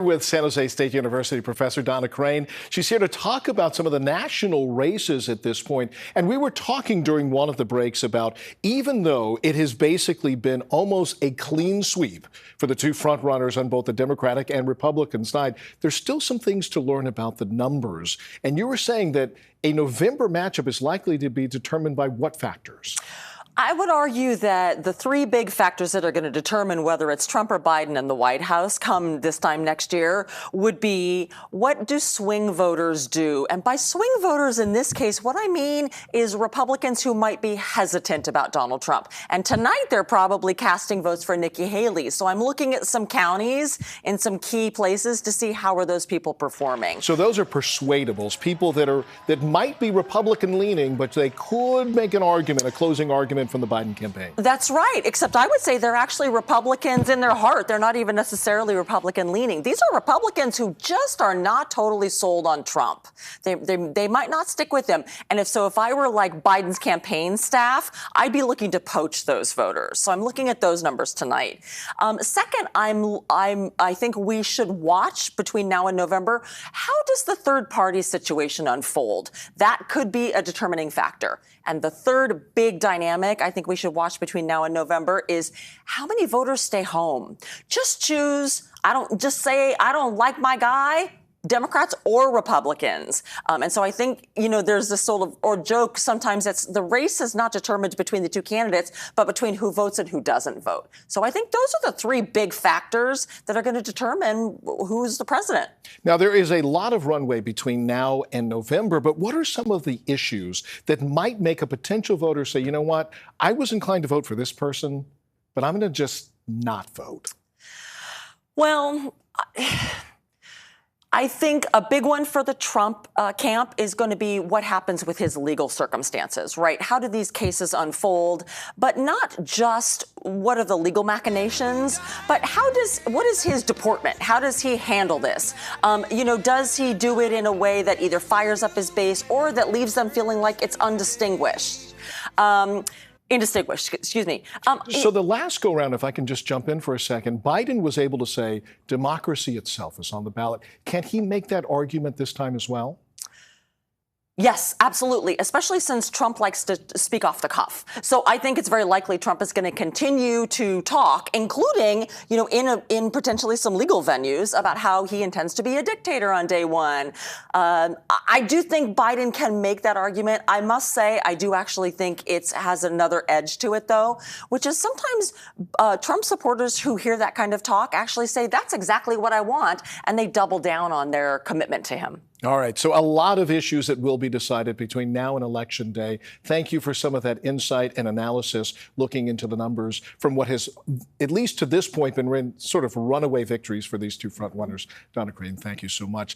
With San Jose State University professor Donna Crane. She's here to talk about some of the national races at this point. And we were talking during one of the breaks about, even though it has basically been almost a clean sweep for the two frontrunners on both the Democratic and Republican side, there's still some things to learn about the numbers. And you were saying that a November matchup is likely to be determined by what factors? I would argue that the three big factors that are going to determine whether it's Trump or Biden in the White House come this time next year would be, what do swing voters do? And by swing voters in this case, what I mean is Republicans who might be hesitant about Donald Trump. And tonight they're probably casting votes for Nikki Haley. So I'm looking at some counties in some key places to see how are those people performing. So those are persuadables, people that might be Republican leaning, but they could make an argument, a closing argument from the Biden campaign. That's right, except I would say they're actually Republicans in their heart. They're not even necessarily Republican leaning. These are Republicans who just are not totally sold on Trump. They might not stick with him. And if I were like Biden's campaign staff, I'd be looking to poach those voters. So I'm looking at those numbers tonight. Second, I think we should watch between now and November. How does the third party situation unfold? That could be a determining factor. And the third big dynamic I think we should watch between now and November is how many voters stay home. Just choose, say I don't like my guy, Democrats or Republicans. And so I think, there's this sort of joke sometimes that's the race is not determined between the two candidates, but between who votes and who doesn't vote. So I think those are the three big factors that are going to determine who's the president. Now, there is a lot of runway between now and November, but what are some of the issues that might make a potential voter say, you know what, I was inclined to vote for this person, but I'm going to just not vote? Well, I think a big one for the Trump camp is going to be what happens with his legal circumstances, right? How do these cases unfold? But not just what are the legal machinations, but what is his deportment? How does he handle this? Does he do it in a way that either fires up his base or that leaves them feeling like it's undistinguished? Indistinguished, excuse me. So the last go round, if I can just jump in for a second, Biden was able to say democracy itself is on the ballot. Can he make that argument this time as well? Yes, absolutely, especially since Trump likes to speak off the cuff. So I think it's very likely Trump is going to continue to talk, including, in potentially some legal venues about how he intends to be a dictator on day one. I do think Biden can make that argument. I must say, I do actually think it has another edge to it, though, which is sometimes Trump supporters who hear that kind of talk actually say, that's exactly what I want, and they double down on their commitment to him. All right. So a lot of issues that will be decided between now and Election Day. Thank you for some of that insight and analysis, looking into the numbers from what has, at least to this point, been sort of runaway victories for these two front runners. Donna Crane, thank you so much.